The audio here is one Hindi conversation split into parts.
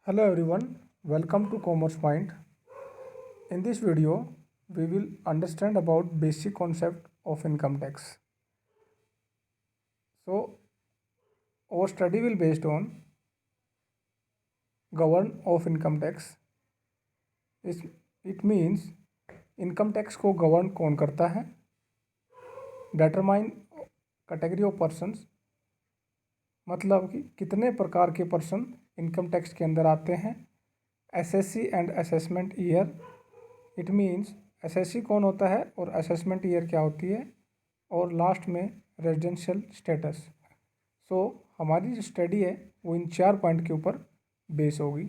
Hello everyone, welcome to Commerce Point. In this video, we will understand about basic concept of income tax. So, our study will based on govern of income tax. It means income tax को गवर्न कौन करता है, डेटरमाइन कैटेगरी ऑफ पर्सन्स, मतलब कि कितने प्रकार के पर्सन इनकम टैक्स के अंदर आते हैं, SSC and assessment year. It means SSC कौन होता है और असेसमेंट ईयर क्या होती है, और लास्ट में रेजिडेंशियल स्टेटस। सो हमारी जो स्टडी है वो इन 4 पॉइंट के ऊपर बेस होगी।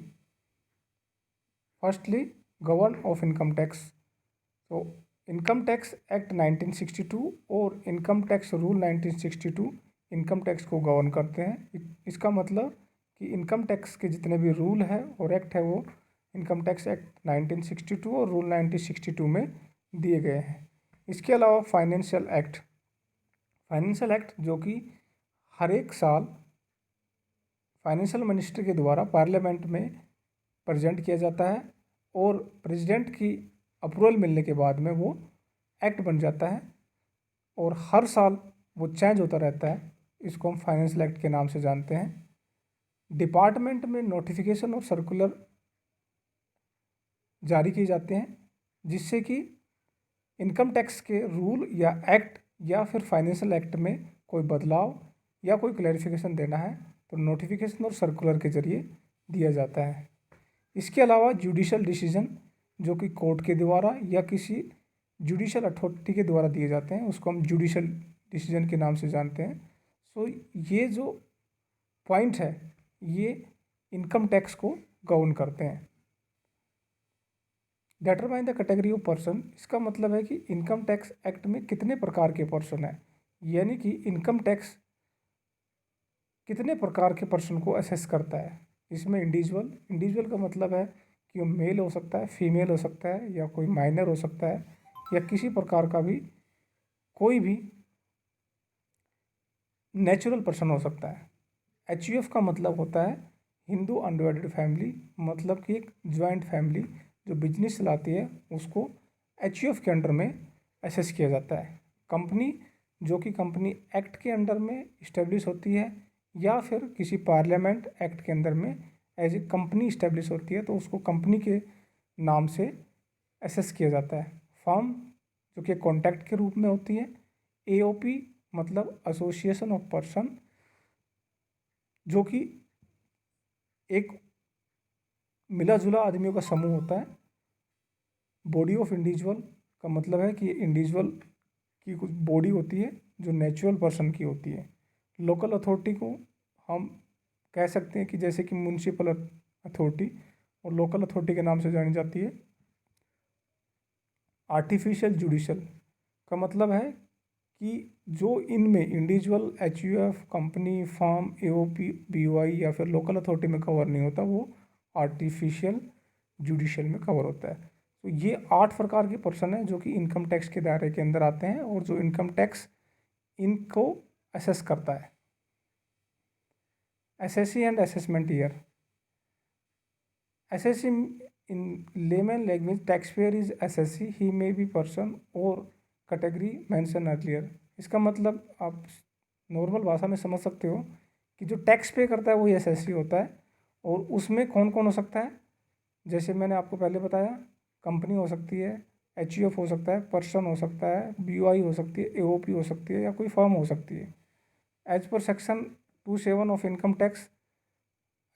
Firstly govern of income tax. तो इनकम टैक्स एक्ट 1962 और income tax rule 1962 income tax को गवर्न करते हैं। इसका मतलब कि इनकम टैक्स के जितने भी रूल है और एक्ट है वो इनकम टैक्स एक्ट 1962 और रूल 1962 में दिए गए हैं। इसके अलावा फाइनेंशियल एक्ट जो कि हर एक साल फाइनेंशियल मिनिस्टर के द्वारा पार्लियामेंट में प्रेजेंट किया जाता है और प्रेसिडेंट की अप्रूवल मिलने के बाद में वो एक्ट बन जाता है और हर साल वो चेंज होता रहता है। इसको हम फाइनेंशियल एक्ट के नाम से जानते हैं। डिपार्टमेंट में नोटिफिकेशन और सर्कुलर जारी किए जाते हैं जिससे कि इनकम टैक्स के रूल या एक्ट या फिर फाइनेंशियल एक्ट में कोई बदलाव या कोई क्लैरिफिकेशन देना है तो नोटिफिकेशन और सर्कुलर के ज़रिए दिया जाता है। इसके अलावा जुडिशल डिसीजन जो कि कोर्ट के द्वारा या किसी जुडिशल अथॉरिटी के द्वारा दिए जाते हैं उसको हम जुडिशल डिसीजन के नाम से जानते हैं। सो ये जो पॉइंट है ये इनकम टैक्स को गवर्न करते हैं। Determine the category of person, इसका मतलब है कि इनकम टैक्स एक्ट में कितने प्रकार के पर्सन हैं, यानी कि इनकम टैक्स कितने प्रकार के पर्सन को असेस करता है। इसमें इंडिविजुअल का मतलब है कि वो मेल हो सकता है, फीमेल हो सकता है, या कोई माइनर हो सकता है, या किसी प्रकार का भी कोई भी नेचुरल पर्सन हो सकता है। एचयूएफ का मतलब होता है हिंदू अनडिवाइडेड फैमिली, मतलब कि एक ज्वाइंट फैमिली जो बिजनेस चलाती है उसको एचयूएफ के अंडर में असेस किया जाता है। कंपनी जो कि कंपनी एक्ट के अंडर में इस्टेब्लिश होती है या फिर किसी पार्लियामेंट एक्ट के अंदर में एज ए कंपनी इस्टेब्लिश होती है तो उसको कंपनी के नाम से असेस किया जाता है। फर्म जो कि कॉन्टैक्ट के रूप में होती है। एओपी मतलब एसोसिएशन ऑफ पर्सन जो कि एक मिला जुला आदमियों का समूह होता है। बॉडी ऑफ इंडिविजुअल का मतलब है कि इंडिविजुअल की कुछ बॉडी होती है जो नेचुरल पर्सन की होती है। लोकल अथॉरिटी को हम कह सकते हैं कि जैसे कि म्यूनसिपल अथॉरिटी और लोकल अथॉरिटी के नाम से जानी जाती है। आर्टिफिशियल जुडिशल का मतलब है कि जो इनमें individual HUF company firm AOP BOI या फिर लोकल अथॉरिटी में कवर नहीं होता वो आर्टिफिशियल जुडिशल में कवर होता है। तो ये 8 प्रकार के पर्सन हैं जो कि इनकम टैक्स के दायरे के अंदर आते हैं और जो इनकम टैक्स इनको असेस करता है। SSC and assessment year. Assessee in layman language taxpayer is SSC he may be person और कैटेगरी मेंशन अर्लियर। इसका मतलब आप नॉर्मल भाषा में समझ सकते हो कि जो टैक्स पे करता है वही एसएससी होता है और उसमें कौन कौन हो सकता है। जैसे मैंने आपको पहले बताया कंपनी हो सकती है, एचयूएफ हो सकता है, पर्सन हो सकता है, बीओआई हो सकती है, एओपी हो सकती है या कोई फर्म हो सकती है। As per section 27 of income tax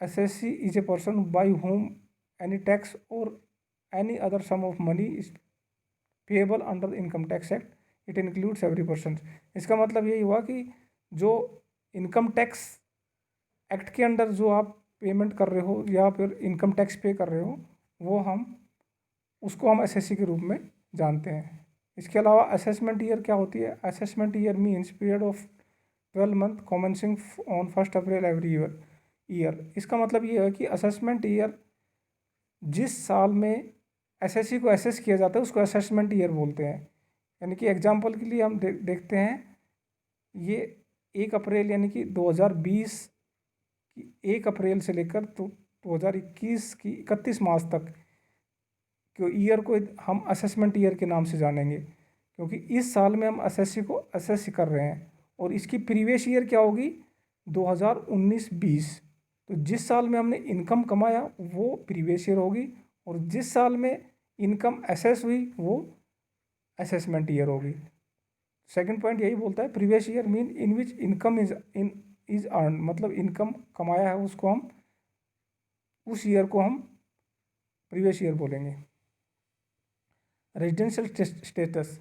assessee is a person by whom any tax or any other sum of money is payable under the income tax act, it includes every person। इसका मतलब यही हुआ कि जो इनकम टैक्स एक्ट के अंडर जो आप पेमेंट कर रहे हो या फिर इनकम टैक्स पे कर रहे हो वो उसको हम एसएससी के रूप में जानते हैं। इसके अलावा असेसमेंट ईयर क्या होती है। Assessment year means period of 12 month commencing on 1 April every year. इसका मतलब ये है कि असेसमेंट ईयर जिस साल में एसएससी को असेस किया जाता है उसको असेसमेंट ईयर बोलते हैं। यानी कि एग्जांपल के लिए हम देखते हैं ये 1 अप्रैल यानी कि 2020 की 1 अप्रैल से लेकर तो 2021 की 31 मार्च तक के ईयर को हम असेसमेंट ईयर के नाम से जानेंगे, क्योंकि इस साल में हम एसएससी को असेस कर रहे हैं। और इसकी प्रीवियस ईयर क्या होगी, 2019-20। तो जिस साल में हमने इनकम कमाया वो प्रीवियस ईयर होगी, और जिस साल में इनकम असेस हुई वो असेसमेंट ईयर होगी। सेकंड पॉइंट यही बोलता है, previous year mean in which income is earn, मतलब इनकम कमाया है उसको हम, उस ईयर को हम प्रीवियस ईयर बोलेंगे। रेजिडेंशियल स्टेटस,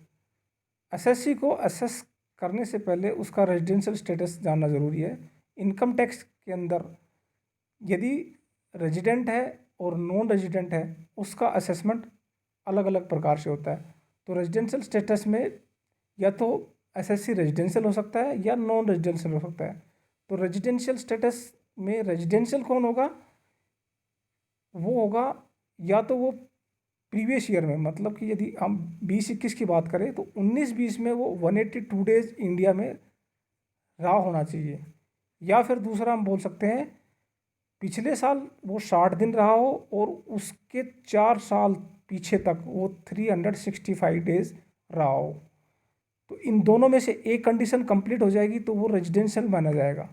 एसएससी को असेस करने से पहले उसका रेजिडेंशियल स्टेटस जानना ज़रूरी है। इनकम टैक्स के अंदर यदि रेजिडेंट है और नॉन रेजिडेंट है उसका असेसमेंट अलग अलग प्रकार से होता है। तो रेजिडेंशियल स्टेटस में या तो एसएससी रेजिडेंशियल हो सकता है या नॉन रेजिडेंशियल हो सकता है। तो रेजिडेंशियल स्टेटस में रेजिडेंशियल कौन होगा, वो होगा या तो वो प्रीवियस ईयर में, मतलब कि यदि हम 20-21 की बात करें तो 19-20 में वो 182 डेज इंडिया में रहा होना चाहिए, या फिर दूसरा हम बोल सकते हैं पिछले साल वो 60 दिन रहा हो और उसके 4 साल पीछे तक वो 365 डेज रहा हो। तो इन दोनों में से एक कंडीशन कंप्लीट हो जाएगी तो वो रेजिडेंशियल माना जाएगा।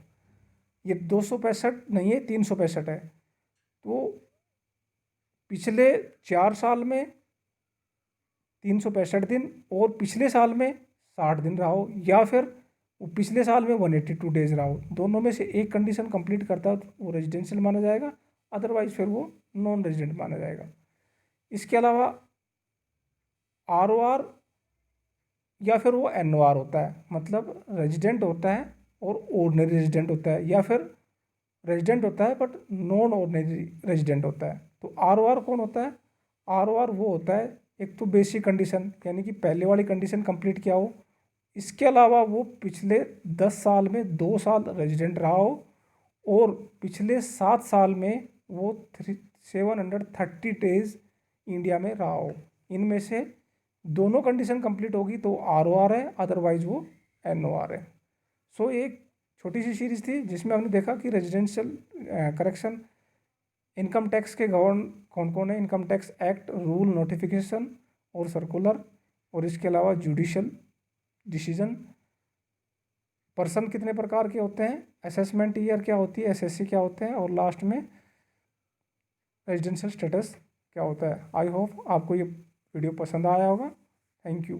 ये 265 नहीं है, 365 है। तो पिछले 4 साल में 365 दिन और पिछले साल में 60 दिन रहा हो, या फिर वो पिछले साल में 182 डेज रहा हो। दोनों में से एक कंडीशन कंप्लीट करता है तो वो रेजिडेंशियल माना जाएगा, अदरवाइज फिर वो नॉन रेजिडेंट माना जाएगा। इसके अलावा आरओआर या फिर वो एनओआर होता है, मतलब रेजिडेंट होता है और ऑर्डिनरी रेजिडेंट होता है, या फिर रेजिडेंट होता है बट नॉन ऑर्डिनरी रेजिडेंट होता है। तो आरओआर कौन होता है, आरओआर वो होता है एक तो बेसिक कंडीशन, यानी कि पहले वाली कंडीशन कंप्लीट किया हो, इसके अलावा वो पिछले 10 साल में 2 साल रेजिडेंट रहा हो, और पिछले 7 साल में वो 730 डेज इंडिया में रहा हो। इनमें से दोनों कंडीशन कंप्लीट होगी तो आरओआर है, अदरवाइज वो एनओआर है। सो एक छोटी सी सीरीज़ थी जिसमें हमने देखा कि रेजिडेंशियल करेक्शन, इनकम टैक्स के गवर्न कौन कौन है, income tax act, rule, notification और सर्कुलर, और इसके अलावा जुडिशियल डिसीजन, पर्सन कितने प्रकार के होते हैं, असेसमेंट ईयर क्या होती है, एसएससी क्या होते हैं, और लास्ट में रेजिडेंशियल स्टेटस क्या होता है। आई होप आपको ये वीडियो पसंद आया होगा। Thank you.